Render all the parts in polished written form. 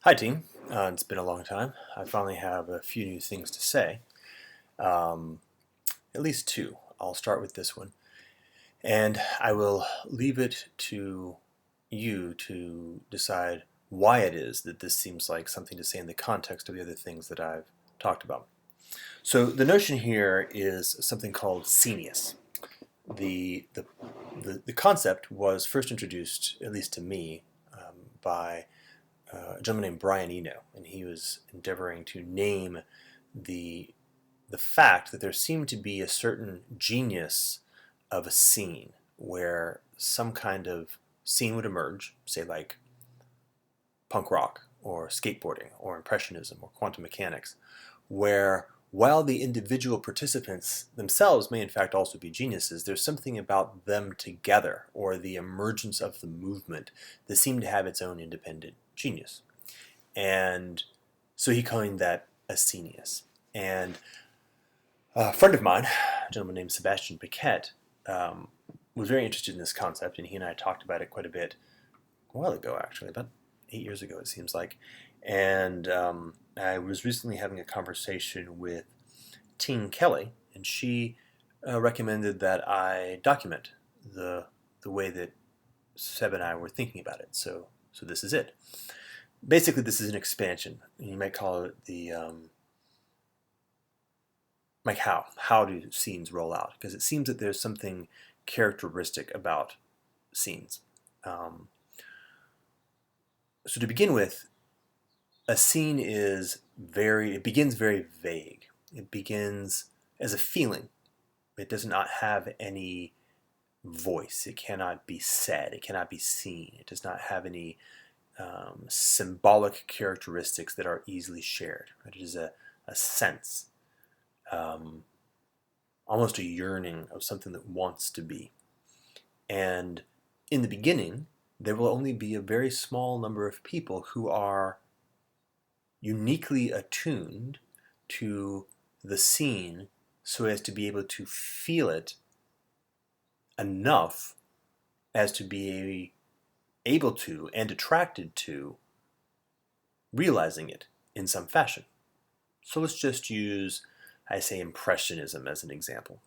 Hi, team. It's been a long time. I finally have a few new things to say. Um, at least two. I'll start with this one. And I will leave it to you to decide why it is that this seems like something to say in the context of the other things that I've talked about. So the notion here is something called Scenius. The concept was first introduced, at least to me, by a gentleman named Brian Eno, and he was endeavoring to name the the fact that there seemed to be a certain genius of a scene where some kind of scene would emerge, say like punk rock or skateboarding or impressionism or quantum mechanics, where while the individual participants themselves may in fact also be geniuses, there's something about them together or the emergence of the movement that seemed to have its own independent genius. And so he coined that a Scenius. And a friend of mine, a gentleman named Sebastian Paquette, was very interested in this concept, and he and I talked about it quite a bit a while ago, actually, about 8 years ago, it seems like. And I was recently having a conversation with Ting Kelly, and she recommended that I document the way that Seb and I were thinking about it. So this is it. Basically, this is an expansion. You might call it the like how do scenes roll out? Because it seems that there's something characteristic about scenes. Um, so to begin with, a scene it begins very vague. It begins as a feeling. It does not have any voice. It cannot be said. It cannot be seen. It does not have any symbolic characteristics that are easily shared. Right? It is a sense, almost a yearning of something that wants to be. And in the beginning, there will only be a very small number of people who are uniquely attuned to the scene so as to be able to feel it enough as to be able to and attracted to realizing it in some fashion. So let's just use, I say, impressionism as an example.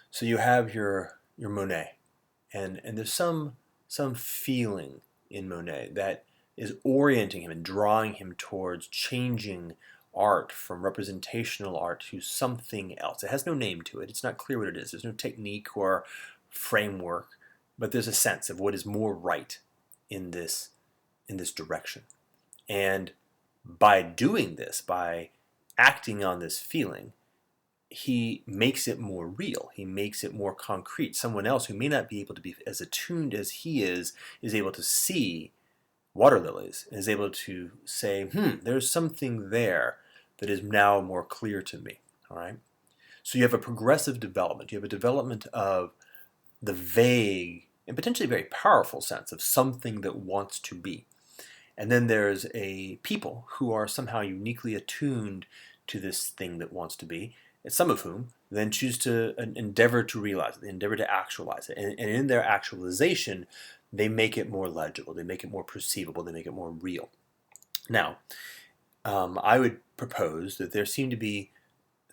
So you have your Monet, and there's some feeling in Monet that is orienting him and drawing him towards changing art from representational art to something else. It has no name to it. It's not clear what it is. There's no technique or framework, but there's a sense of what is more right in this direction. And by doing this, by acting on this feeling, he makes it more real. He makes it more concrete. Someone else who may not be able to be as attuned as he is able to see water lilies, and is able to say, there's something there that is now more clear to me. All right. So you have a progressive development. You have a development of the vague and potentially very powerful sense of something that wants to be. And then there's a people who are somehow uniquely attuned to this thing that wants to be, and some of whom then choose to endeavor to realize it, they endeavor to actualize it. And in their actualization, they make it more legible, they make it more perceivable, they make it more real. Now, I would propose that there seem to be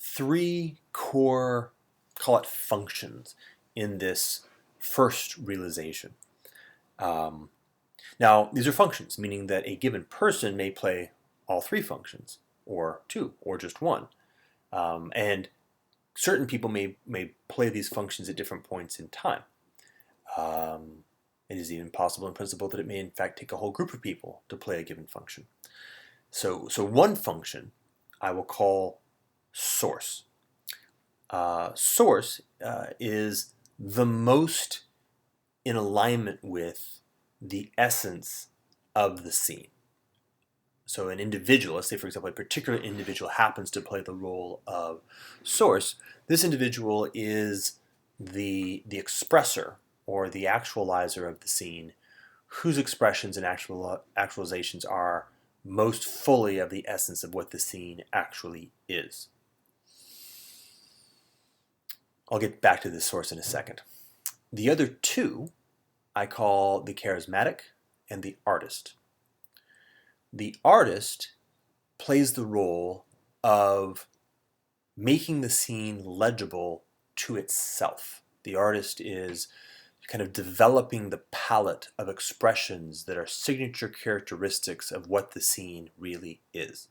three core, call it functions, in this first realization. Now, these are functions, meaning that a given person may play all three functions, or two, or just one. And certain people may play these functions at different points in time. It is even possible in principle that it may in fact take a whole group of people to play a given function. So one function I will call source. Source is the most in alignment with the essence of the scene. So an individual, let's say for example a particular individual happens to play the role of source. This individual is the expressor or the actualizer of the scene, whose expressions and actualizations are most fully of the essence of what the scene actually is. I'll get back to this source in a second. The other two I call the charismatic and the artist. The artist plays the role of making the scene legible to itself. The artist is kind of developing the palette of expressions that are signature characteristics of what the scene really is.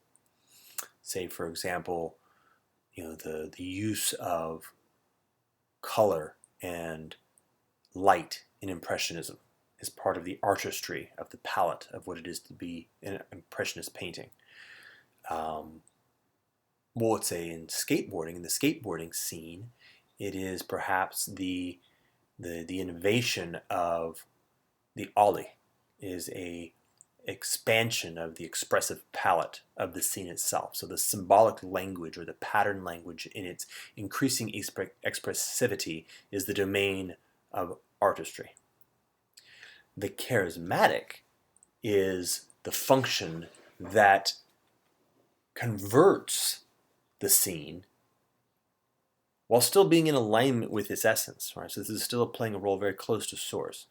Say, for example, the use of color and light in Impressionism is part of the artistry of the palette of what it is to be an Impressionist painting. Let's say in the skateboarding scene, it is perhaps the innovation of the ollie is a expansion of the expressive palette of the scene itself. So the symbolic language or the pattern language in its increasing expressivity is the domain of artistry. The charismatic is the function that converts the scene while still being in alignment with its essence, right? So this is still playing a role very close to source,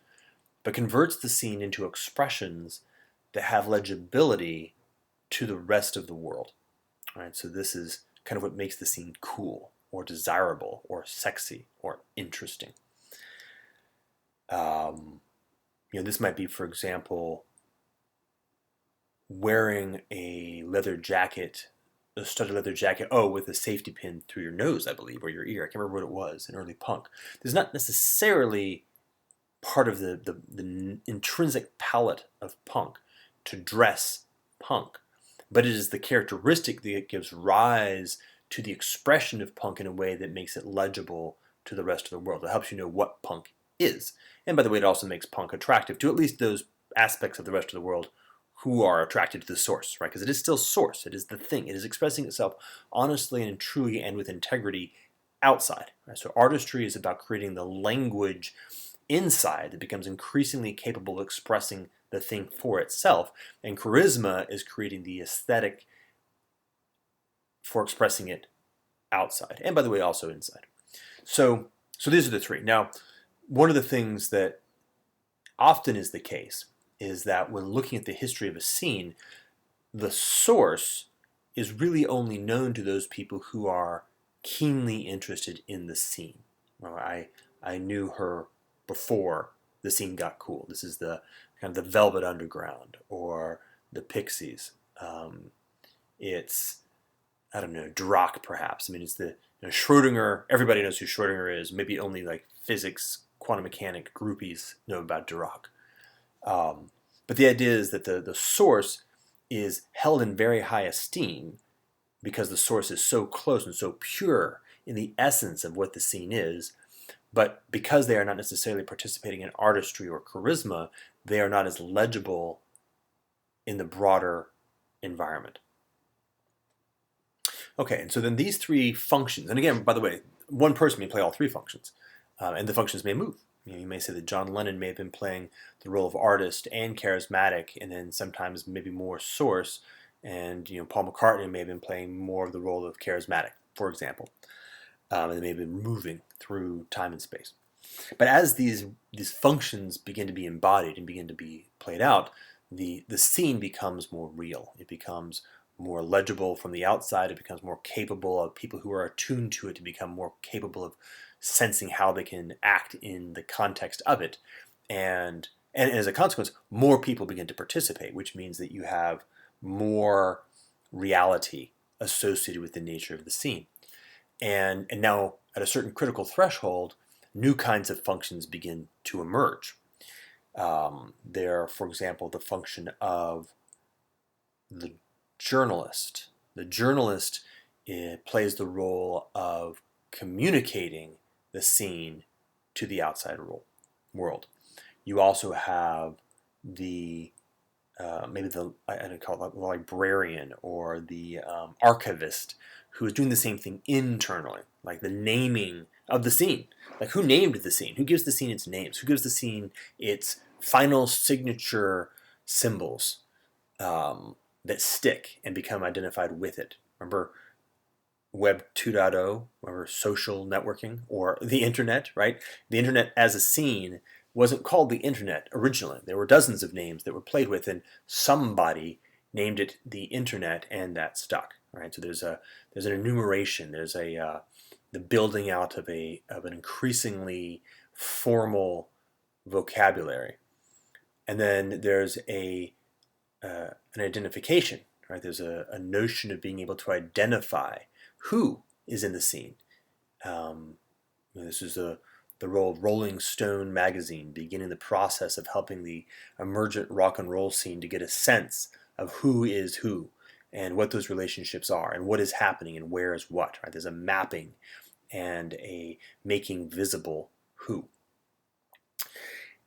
but converts the scene into expressions that have legibility to the rest of the world, right? So this is kind of what makes the scene cool or desirable or sexy or interesting. This might be, for example, wearing a leather jacket, a studded leather jacket, with a safety pin through your nose, I believe, or your ear. I can't remember what it was in early punk. This is not necessarily part of the intrinsic palette of punk to dress punk, but it is the characteristic that gives rise to the expression of punk in a way that makes it legible to the rest of the world. It helps you know what punk is. And by the way, it also makes punk attractive to at least those aspects of the rest of the world who are attracted to the source, right? Because it is still source. It is the thing. It is expressing itself honestly and truly and with integrity outside. Right? So artistry is about creating the language inside that becomes increasingly capable of expressing the thing for itself. And charisma is creating the aesthetic for expressing it outside. And by the way, also inside. So these are the three. Now, one of the things that often is the case is that when looking at the history of a scene, the source is really only known to those people who are keenly interested in the scene. Well, I knew her before the scene got cool. This is the kind of the Velvet Underground or the Pixies. It's, I don't know, Dirac perhaps. I mean, it's the Schrodinger. Everybody knows who Schrodinger is. Maybe only like physics, quantum mechanic groupies know about Dirac. But the idea is that the source is held in very high esteem because the source is so close and so pure in the essence of what the scene is. But because they are not necessarily participating in artistry or charisma, they are not as legible in the broader environment. Okay, and so then these three functions, and again, by the way, one person may play all three functions, and the functions may move. You may say that John Lennon may have been playing the role of artist and charismatic, and then sometimes maybe more source, and Paul McCartney may have been playing more of the role of charismatic, for example, and they may have been moving through time and space. But as these functions begin to be embodied and begin to be played out, the scene becomes more real. It becomes more legible from the outside. It becomes more capable of people who are attuned to it to become more capable of sensing how they can act in the context of it. And as a consequence, more people begin to participate, which means that you have more reality associated with the nature of the scene. And now, at a certain critical threshold, new kinds of functions begin to emerge. There, for example, the function of the journalist. The journalist plays the role of communicating the scene to the outside world. You also have the maybe I don't call it the librarian or the archivist who is doing the same thing internally, like the naming of the scene. Like who named the scene? Who gives the scene its names? Who gives the scene its final signature symbols that stick and become identified with it? Remember Web 2.0, remember social networking or the internet, right? The internet as a scene wasn't called the internet originally. There were dozens of names that were played with, and somebody named it the internet, and that stuck. Right. So there's an enumeration. There's the building out of an increasingly formal vocabulary, and then there's an identification. Right. There's a notion of being able to identify who is in the scene. This is the role of Rolling Stone magazine beginning the process of helping the emergent rock and roll scene to get a sense of who is who and what those relationships are and what is happening and where is what. Right? There's a mapping and a making visible who.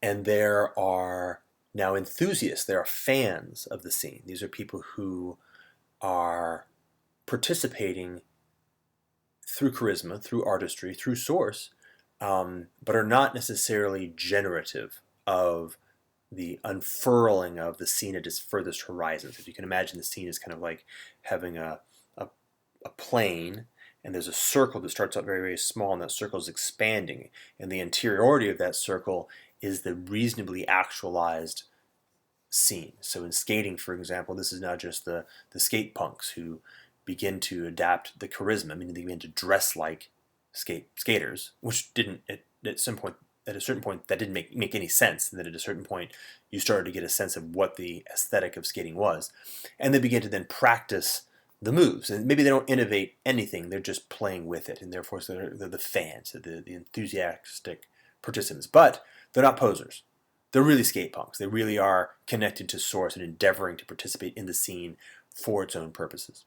And there are now enthusiasts, there are fans of the scene. These are people who are participating through charisma, through artistry, through source, but are not necessarily generative of the unfurling of the scene at its furthest horizons. If you can imagine, the scene is kind of like having a plane, and there's a circle that starts out very, very small, and that circle is expanding, and the interiority of that circle is the reasonably actualized scene. So in skating, for example, this is not just the skate punks who begin to adapt the charisma, meaning they begin to dress like skaters, which didn't at a certain point that didn't make any sense, and that at a certain point you started to get a sense of what the aesthetic of skating was, and they begin to then practice the moves, and maybe they don't innovate anything, they're just playing with it, and therefore so they're the fans, the enthusiastic participants, but they're not posers. They're really skate punks. They really are connected to source and endeavoring to participate in the scene for its own purposes.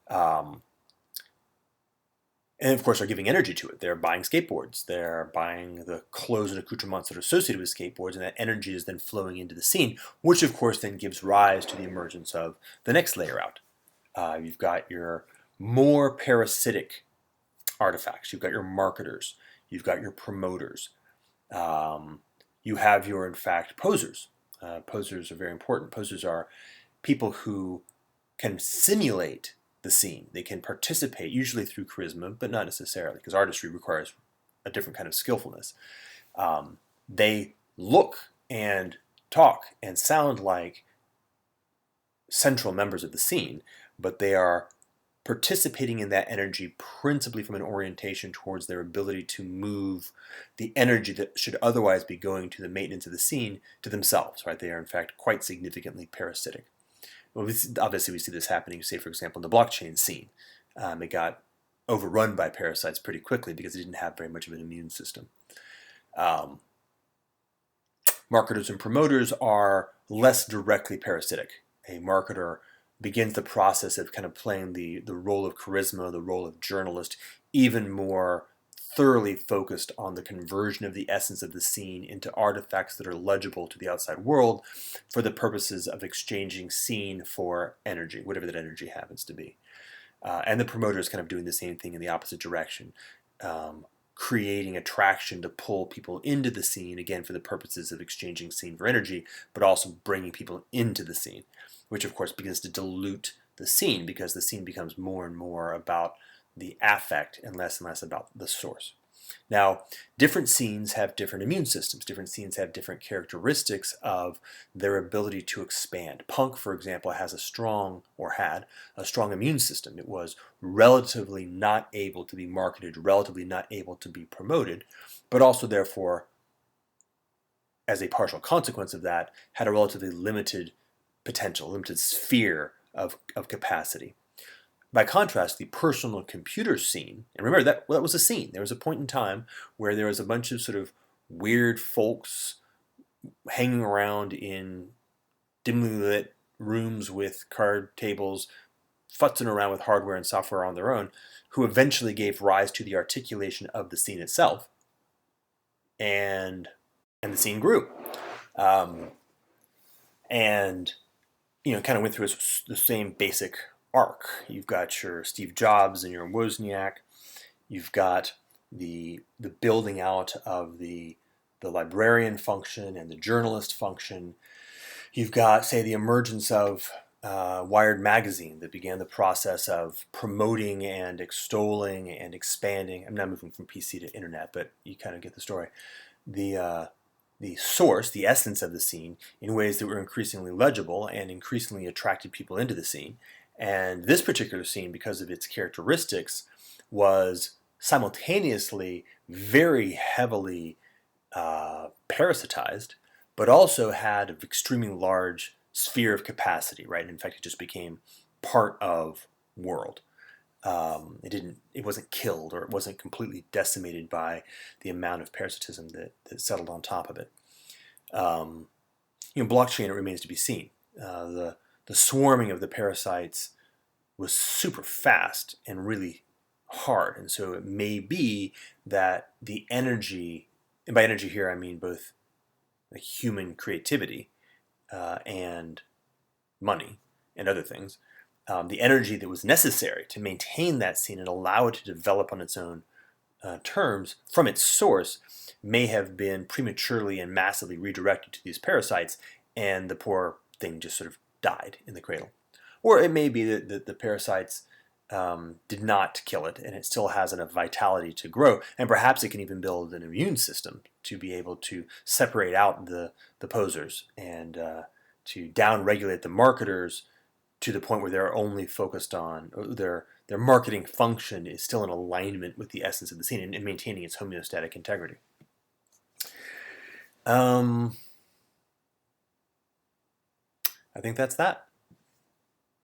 And of course, are giving energy to it. They're buying skateboards. They're buying the clothes and accoutrements that are associated with skateboards, and that energy is then flowing into the scene, which of course then gives rise to the emergence of the next layer out. You've got your more parasitic artifacts. You've got your marketers. You've got your promoters. You have your, in fact, posers. Posers are very important. Posers are people who can simulate the scene. They can participate, usually through charisma, but not necessarily, because artistry requires a different kind of skillfulness. They look and talk and sound like central members of the scene, but they are participating in that energy principally from an orientation towards their ability to move the energy that should otherwise be going to the maintenance of the scene to themselves. Right? They are, in fact, quite significantly parasitic. Well, obviously we see this happening, say, for example, in the blockchain scene. It got overrun by parasites pretty quickly because it didn't have very much of an immune system. Marketers and promoters are less directly parasitic. A marketer begins the process of kind of playing the role of charisma, the role of journalist, even more thoroughly focused on the conversion of the essence of the scene into artifacts that are legible to the outside world for the purposes of exchanging scene for energy, whatever that energy happens to be. And the promoter is kind of doing the same thing in the opposite direction, creating attraction to pull people into the scene, again, for the purposes of exchanging scene for energy, but also bringing people into the scene, which of course begins to dilute the scene because the scene becomes more and more about the affect and less about the source. Now, different scenes have different immune systems. Different scenes have different characteristics of their ability to expand. Punk, for example, has a strong, or had, a strong immune system. It was relatively not able to be marketed, relatively not able to be promoted, but also, therefore, as a partial consequence of that, had a relatively limited potential, limited sphere of capacity. By contrast, the personal computer scene, and remember that was a scene. There was a point in time where there was a bunch of sort of weird folks hanging around in dimly lit rooms with card tables, futzing around with hardware and software on their own, who eventually gave rise to the articulation of the scene itself, and the scene grew, and kind of went through the same basic arc. You've got your Steve Jobs and your Wozniak. You've got the building out of the librarian function and the journalist function. You've got, say, the emergence of Wired magazine that began the process of promoting and extolling and expanding. I'm not moving from PC to internet, but you kind of get the story. The the source, the essence of the scene, in ways that were increasingly legible and increasingly attracted people into the scene. And this particular scene, because of its characteristics, was simultaneously very heavily parasitized, but also had an extremely large sphere of capacity, right? In fact, it just became part of world. It wasn't killed, or it wasn't completely decimated by the amount of parasitism that settled on top of it. Blockchain, it remains to be seen. The swarming of the parasites was super fast and really hard, and so it may be that the energy, and by energy here I mean both human creativity and money and other things, the energy that was necessary to maintain that scene and allow it to develop on its own terms from its source may have been prematurely and massively redirected to these parasites, and the poor thing just sort of died in the cradle. Or it may be that the parasites did not kill it, and it still has enough vitality to grow, and perhaps it can even build an immune system to be able to separate out the posers and to down-regulate the marketers to the point where they're only focused on their marketing function is still in alignment with the essence of the scene and maintaining its homeostatic integrity. I think that's that.